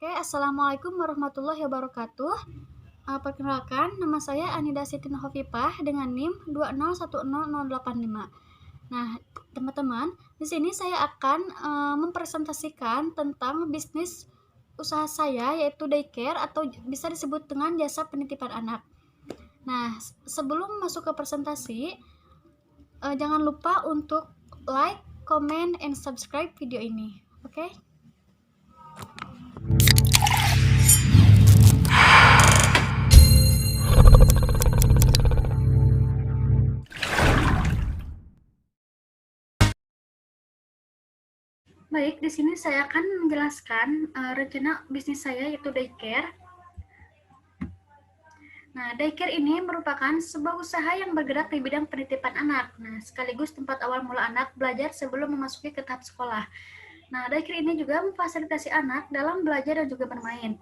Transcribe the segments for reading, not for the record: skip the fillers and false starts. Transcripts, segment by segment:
Oke, Assalamualaikum warahmatullahi wabarakatuh. Perkenalkan, nama saya Anida Siti Hovipah dengan NIM 2010085. Nah, teman-teman, di sini saya akan mempresentasikan tentang bisnis usaha saya, yaitu daycare atau bisa disebut dengan jasa penitipan anak. Nah, sebelum masuk ke presentasi, jangan lupa untuk like, comment, and subscribe video ini. Oke? Baik, di sini saya akan menjelaskan rencana bisnis saya, yaitu daycare. Nah, daycare ini merupakan sebuah usaha yang bergerak di bidang penitipan anak. Nah, sekaligus tempat awal mula anak belajar sebelum memasuki ke tahap sekolah. Nah, daycare ini juga memfasilitasi anak dalam belajar dan juga bermain.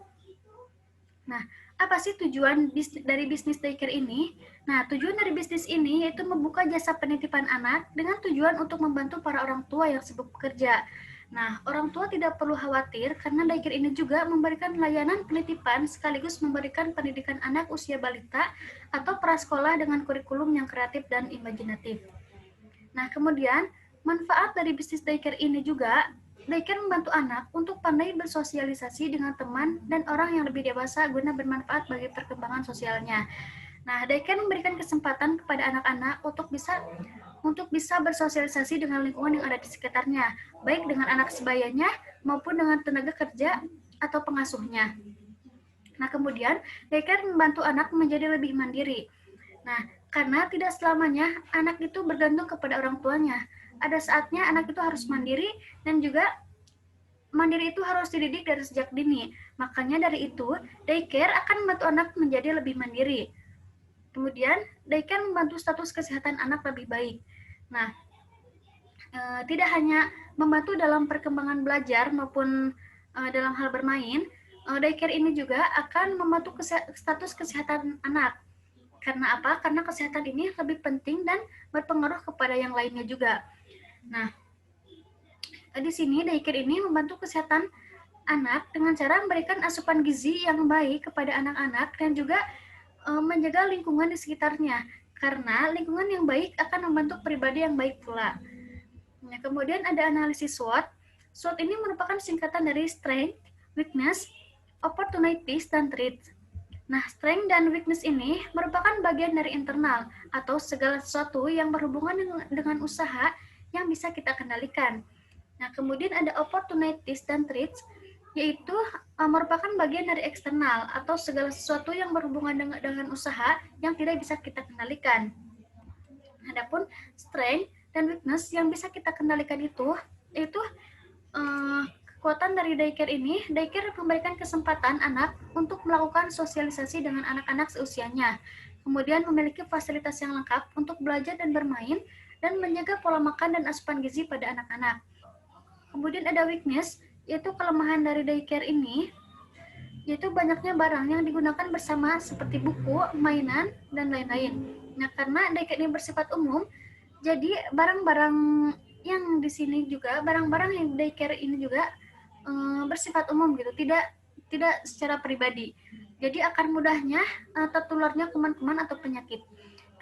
Nah, apa sih tujuan dari bisnis daycare ini? Nah, tujuan dari bisnis ini yaitu membuka jasa penitipan anak dengan tujuan untuk membantu para orang tua yang sibuk bekerja. Nah, orang tua tidak perlu khawatir karena daycare ini juga memberikan layanan penitipan sekaligus memberikan pendidikan anak usia balita atau prasekolah dengan kurikulum yang kreatif dan imajinatif. Nah, kemudian manfaat dari bisnis daycare ini juga, daycare membantu anak untuk pandai bersosialisasi dengan teman dan orang yang lebih dewasa guna bermanfaat bagi perkembangan sosialnya. Nah, daycare memberikan kesempatan kepada anak-anak untuk bisa bersosialisasi dengan lingkungan yang ada di sekitarnya, baik dengan anak sebayanya maupun dengan tenaga kerja atau pengasuhnya. Nah, kemudian daycare membantu anak menjadi lebih mandiri. Nah, karena tidak selamanya anak itu bergantung kepada orang tuanya. Ada saatnya anak itu harus mandiri dan juga mandiri itu harus dididik dari sejak dini. Makanya dari itu, daycare akan membantu anak menjadi lebih mandiri. Kemudian, daycare membantu status kesehatan anak lebih baik. Nah, tidak hanya membantu dalam perkembangan belajar maupun dalam hal bermain, daycare ini juga akan membantu status kesehatan anak. Karena apa? Karena kesehatan ini lebih penting dan berpengaruh kepada yang lainnya juga. Nah, di sini daycare ini membantu kesehatan anak dengan cara memberikan asupan gizi yang baik kepada anak-anak dan juga menjaga lingkungan di sekitarnya. Karena lingkungan yang baik akan membentuk pribadi yang baik pula. Nah, kemudian ada analisis SWOT. SWOT ini merupakan singkatan dari Strength, Weakness, Opportunities, dan Threats. Nah, strength dan weakness ini merupakan bagian dari internal atau segala sesuatu yang berhubungan dengan usaha yang bisa kita kendalikan. Nah, kemudian ada opportunities dan threats, yaitu merupakan bagian dari eksternal atau segala sesuatu yang berhubungan dengan usaha yang tidak bisa kita kendalikan. Adapun strength dan weakness yang bisa kita kendalikan itu kekuatan dari daycare ini, daycare memberikan kesempatan anak untuk melakukan sosialisasi dengan anak-anak seusianya, kemudian memiliki fasilitas yang lengkap untuk belajar dan bermain, dan menjaga pola makan dan asupan gizi pada anak-anak. Kemudian ada weakness, yaitu kelemahan dari daycare ini, yaitu banyaknya barang yang digunakan bersama seperti buku, mainan, dan lain-lain. Nah, karena daycare ini bersifat umum, jadi barang-barang yang di sini juga, barang-barang yang daycare ini juga bersifat umum gitu, tidak secara pribadi. Jadi akan mudahnya tertularnya kuman-kuman atau penyakit.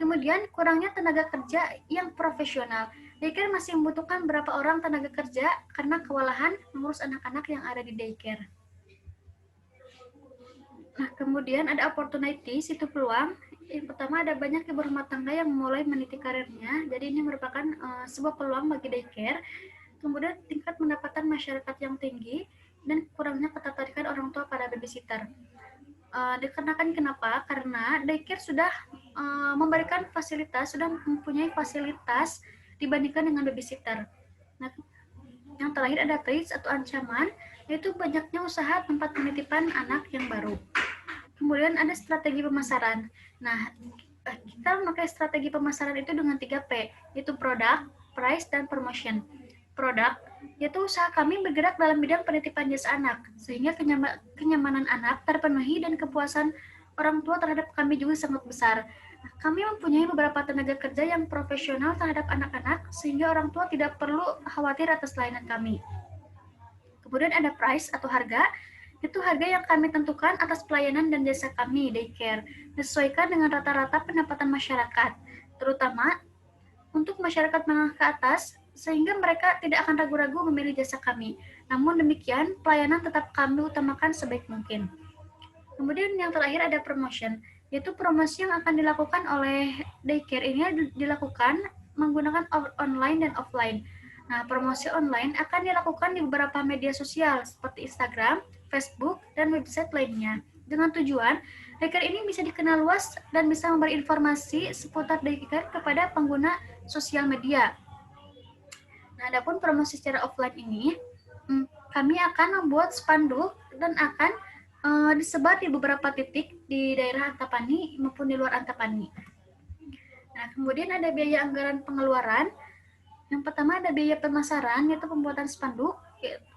Kemudian kurangnya tenaga kerja yang profesional. Daycare masih membutuhkan beberapa orang tenaga kerja karena kewalahan mengurus anak-anak yang ada di daycare. Nah, kemudian ada opportunities, itu peluang. Yang pertama, ada banyak ibu rumah tangga yang mulai meniti karirnya. Jadi ini merupakan sebuah peluang bagi daycare. Kemudian tingkat pendapatan masyarakat yang tinggi dan kurangnya ketertarikan orang tua pada babysitter. Dikarenakan kenapa? Karena daycare sudah memberikan fasilitas, sudah mempunyai fasilitas dibandingkan dengan babysitter. Nah, yang terakhir ada threats atau ancaman, yaitu banyaknya usaha tempat penitipan anak yang baru. Kemudian ada strategi pemasaran. Nah, kita memakai strategi pemasaran itu dengan 3P, yaitu product, price, dan promotion. Produk, yaitu usaha kami bergerak dalam bidang penitipan jasa anak, sehingga kenyamanan anak terpenuhi dan kepuasan orang tua terhadap kami juga sangat besar. Kami mempunyai beberapa tenaga kerja yang profesional terhadap anak-anak, sehingga orang tua tidak perlu khawatir atas layanan kami. Kemudian ada price atau harga, Itu harga yang kami tentukan atas pelayanan dan jasa kami, daycare, disesuaikan dengan rata-rata pendapatan masyarakat, terutama untuk masyarakat menengah ke atas, sehingga mereka tidak akan ragu-ragu memilih jasa kami. Namun demikian, pelayanan tetap kami utamakan sebaik mungkin. Kemudian yang terakhir ada promotion, yaitu promosi yang akan dilakukan oleh daycare ini dilakukan menggunakan online dan offline. Nah, promosi online akan dilakukan di beberapa media sosial seperti Instagram, Facebook, dan website lainnya. Dengan tujuan, daycare ini bisa dikenal luas dan bisa memberi informasi seputar daycare kepada pengguna sosial media. Nah, adapun promosi secara offline ini, kami akan membuat spanduk dan akan disebar di beberapa titik di daerah Antapani maupun di luar Antapani. Nah, kemudian ada biaya anggaran pengeluaran. Yang pertama ada biaya pemasaran, yaitu pembuatan spanduk,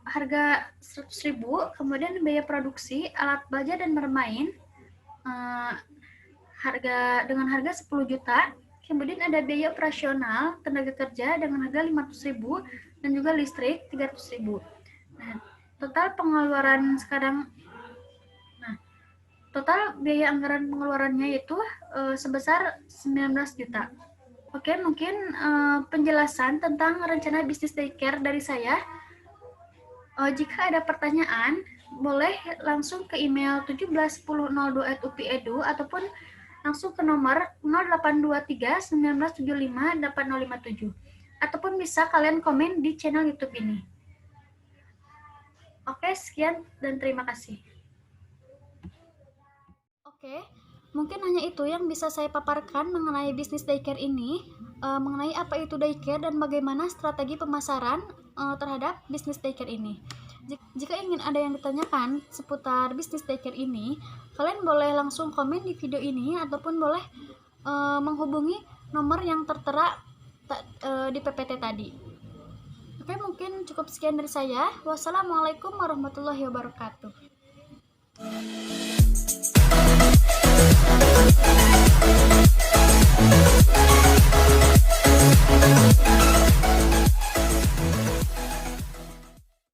harga 100.000, kemudian biaya produksi, alat belajar dan bermain, dengan harga 10 juta, kemudian ada biaya operasional, tenaga kerja dengan harga 500.000, dan juga listrik 300.000. Nah, total pengeluaran sekarang, total biaya anggaran pengeluarannya itu sebesar 19 juta. Oke, mungkin penjelasan tentang rencana bisnis daycare dari saya. Jika ada pertanyaan, boleh langsung ke email 171002@upi.edu ataupun langsung ke nomor 0823 1975 8057. Ataupun bisa kalian komen di channel YouTube ini. Oke, sekian dan terima kasih. Oke, mungkin hanya itu yang bisa saya paparkan mengenai bisnis daycare ini, mengenai apa itu daycare dan bagaimana strategi pemasaran terhadap bisnis daycare ini. Jika ingin ada yang ditanyakan seputar bisnis daycare ini, kalian boleh langsung komen di video ini ataupun boleh menghubungi nomor yang tertera di PPT tadi. Oke, mungkin cukup sekian dari saya. Wassalamualaikum warahmatullahi wabarakatuh.